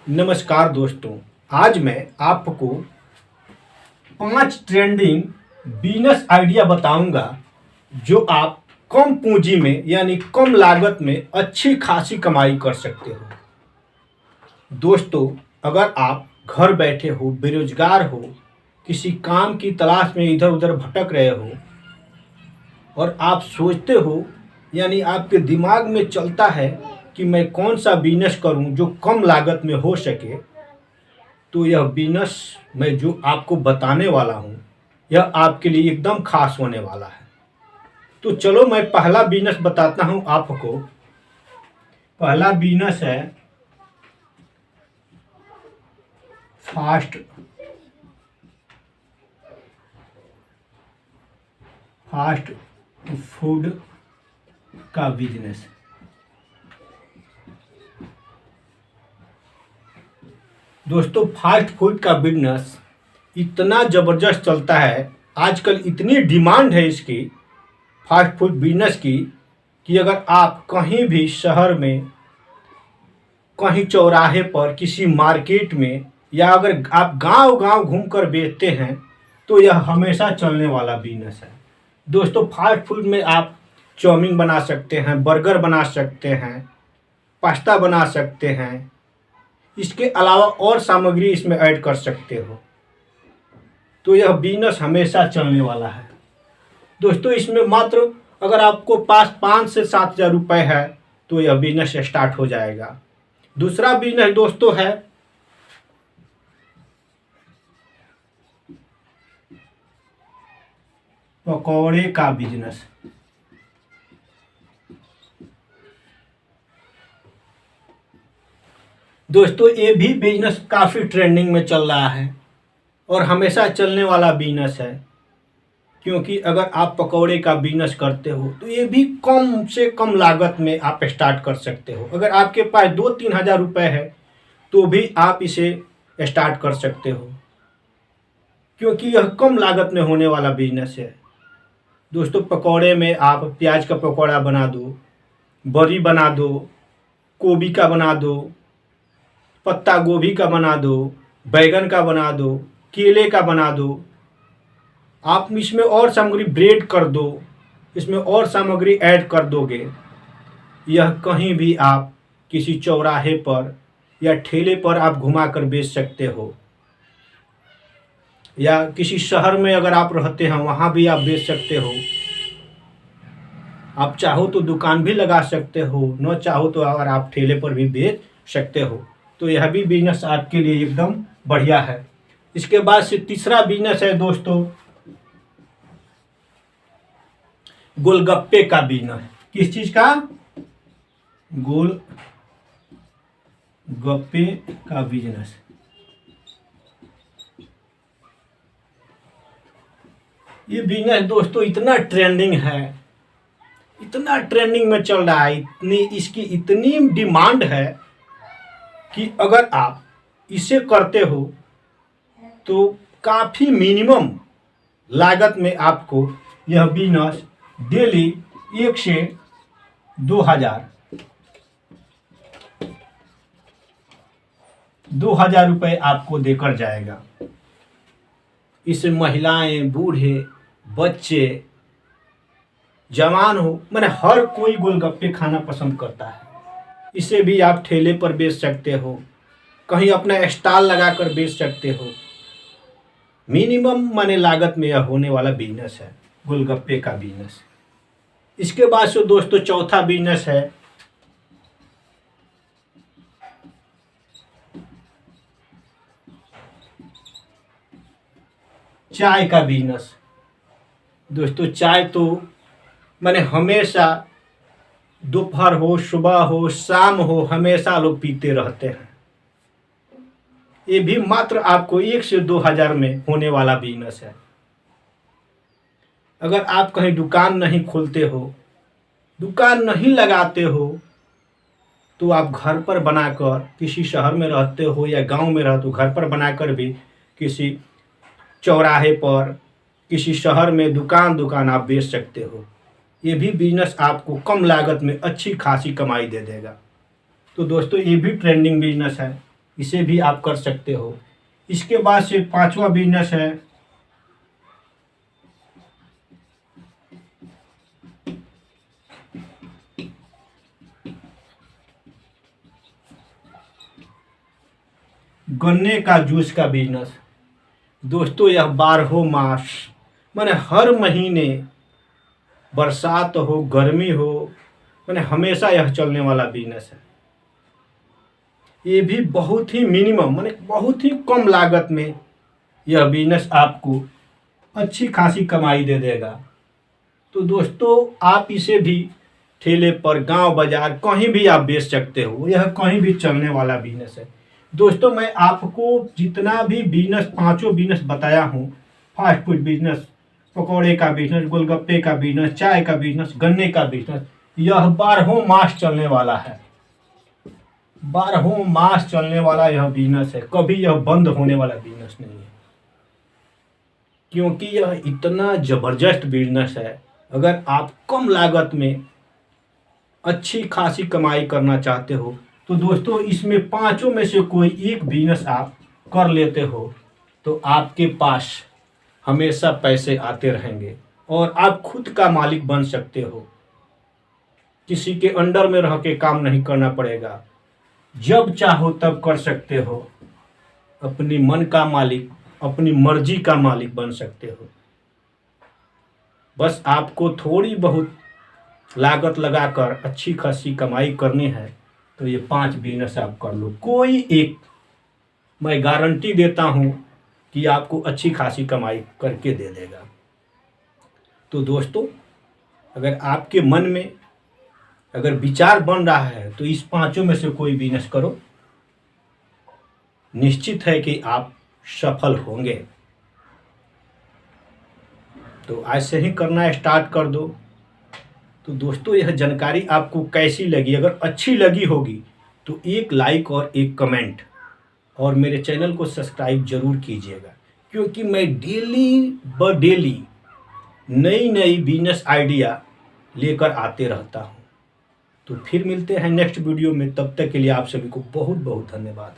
नमस्कार दोस्तों। आज मैं आपको 5 ट्रेंडिंग बिजनेस आइडिया बताऊंगा जो आप कम पूंजी में यानी कम लागत में अच्छी खासी कमाई कर सकते हो। दोस्तों, अगर आप घर बैठे हो, बेरोजगार हो, किसी काम की तलाश में इधर उधर भटक रहे हो और आप सोचते हो यानी आपके दिमाग में चलता है कि मैं कौन सा बिजनेस करूं जो कम लागत में हो सके, तो यह बिजनेस मैं जो आपको बताने वाला हूं यह आपके लिए एकदम खास होने वाला है। तो चलो मैं पहला बिजनेस बताता हूं आपको। पहला बिजनेस है फास्ट फास्ट फूड का बिजनेस। दोस्तों, फास्ट फूड का बिजनेस इतना ज़बरदस्त चलता है, आजकल इतनी डिमांड है इसकी फास्ट फूड बिजनेस की कि अगर आप कहीं भी शहर में, कहीं चौराहे पर, किसी मार्केट में या अगर आप गांव-गांव घूमकर बेचते हैं तो यह हमेशा चलने वाला बिजनेस है। दोस्तों, फास्ट फूड में आप चाउमीन बना सकते हैं, बर्गर बना सकते हैं, पास्ता बना सकते हैं, इसके अलावा और सामग्री इसमें ऐड कर सकते हो। तो यह बिजनेस हमेशा चलने वाला है। दोस्तों, इसमें मात्र अगर आपको पास 5 से 7 हज़ार रुपये है तो यह बिजनेस स्टार्ट हो जाएगा। दूसरा बिजनेस दोस्तों है पकौड़े का बिजनेस। दोस्तों, ये भी बिजनेस काफ़ी ट्रेंडिंग में चल रहा है और हमेशा चलने वाला बिजनेस है, क्योंकि अगर आप पकौड़े का बिजनेस करते हो तो ये भी कम से कम लागत में आप स्टार्ट कर सकते हो। अगर आपके पास 2-3 हज़ार रुपये है तो भी आप इसे स्टार्ट कर सकते हो, क्योंकि यह कम लागत में होने वाला बिजनेस है। दोस्तों, पकौड़े में आप प्याज का पकौड़ा बना दो, बड़ी बना दो, गोभी का बना दो, पत्ता गोभी का बना दो, बैगन का बना दो, केले का बना दो। आप इसमें और सामग्री ब्रेड कर दो, इसमें और सामग्री ऐड कर दोगे। यह कहीं भी आप किसी चौराहे पर या ठेले पर आप घुमा कर बेच सकते हो, या किसी शहर में अगर आप रहते हैं वहाँ भी आप बेच सकते हो। आप चाहो तो दुकान भी लगा सकते हो, न चाहो तो अगर आप ठेले पर भी बेच सकते हो। तो यह भी बिजनेस आपके लिए एकदम बढ़िया है। इसके बाद से तीसरा बिजनेस है दोस्तों गोलगप्पे का बिजनेस। किस चीज़ का? गोलगप्पे का बिजनेस। ये बिजनेस दोस्तों इतना ट्रेंडिंग है, इतना ट्रेंडिंग में चल रहा है, इसकी इतनी डिमांड है कि अगर आप इसे करते हो तो काफ़ी मिनिमम लागत में आपको यह बिजनेस डेली 1 से 2 हज़ार रुपये आपको देकर जाएगा। इससे महिलाएं, बूढ़े, बच्चे, जवान हो, मैंने हर कोई गोलगप्पे खाना पसंद करता है। इसे भी आप ठेले पर बेच सकते हो, कहीं अपना स्टॉल लगाकर बेच सकते हो। मिनिमम माने लागत में यह होने वाला बिजनेस है गोलगप्पे का बिजनेस। इसके बाद से दोस्तों चौथा बिजनेस है चाय का बिजनेस। दोस्तों, चाय तो मैंने हमेशा दोपहर हो, सुबह हो, शाम हो, हमेशा लोग पीते रहते हैं। ये भी मात्र आपको 1 से 2 हज़ार में होने वाला बिजनेस है। अगर आप कहीं दुकान नहीं खोलते हो, दुकान नहीं लगाते हो, तो आप घर पर बनाकर, किसी शहर में रहते हो या गांव में रहते हो, घर पर बनाकर भी किसी चौराहे पर, किसी शहर में दुकान आप बेच सकते हो। ये भी बिजनेस आपको कम लागत में अच्छी खासी कमाई दे देगा। तो दोस्तों, ये भी ट्रेंडिंग बिजनेस है। इसे भी आप कर सकते हो। इसके बाद से पांचवा बिजनेस है गन्ने का जूस का बिजनेस। दोस्तों यह 12 मास माने हर महीने, बरसात हो गर्मी हो, माने हमेशा यह चलने वाला बिजनेस है। ये भी बहुत ही मिनिमम माने बहुत ही कम लागत में यह बिजनेस आपको अच्छी खासी कमाई दे देगा। तो दोस्तों आप इसे भी ठेले पर, गांव बाजार कहीं भी आप बेच सकते हो। यह कहीं भी चलने वाला बिजनेस है। दोस्तों मैं आपको जितना भी बिजनेस, पांचों बिजनेस बताया हूँ, फास्ट फूड बिजनेस, पकौड़े का बिजनेस, गोलगप्पे का बिजनेस, चाय का बिजनेस, गन्ने का बिजनेस, यह 12 मास चलने वाला है। 12 मास चलने वाला यह बिजनेस है। कभी यह बंद होने वाला बिजनेस नहीं है, क्योंकि यह इतना जबरदस्त बिजनेस है। अगर आप कम लागत में अच्छी खासी कमाई करना चाहते हो तो दोस्तों इसमें पांचों में से कोई एक बिजनेस आप कर लेते हो तो आपके पास हमेशा पैसे आते रहेंगे और आप खुद का मालिक बन सकते हो। किसी के अंडर में रह के काम नहीं करना पड़ेगा। जब चाहो तब कर सकते हो। अपनी मन का मालिक, अपनी मर्जी का मालिक बन सकते हो। बस आपको थोड़ी बहुत लागत लगाकर अच्छी खासी कमाई करनी है तो ये 5 बिजनेस आप कर लो। कोई एक, मैं गारंटी देता हूँ कि आपको अच्छी खासी कमाई करके दे देगा। तो दोस्तों अगर आपके मन में अगर विचार बन रहा है तो इस पांचों में से कोई बिजनेस करो, निश्चित है कि आप सफल होंगे। तो आज से ही करना स्टार्ट कर दो। तो दोस्तों यह जानकारी आपको कैसी लगी? अगर अच्छी लगी होगी तो एक लाइक और एक कमेंट, और मेरे चैनल को सब्सक्राइब जरूर कीजिएगा, क्योंकि मैं डेली ब डेली नई नई बिजनेस आइडिया लेकर आते रहता हूँ। तो फिर मिलते हैं नेक्स्ट वीडियो में। तब तक के लिए आप सभी को बहुत बहुत धन्यवाद।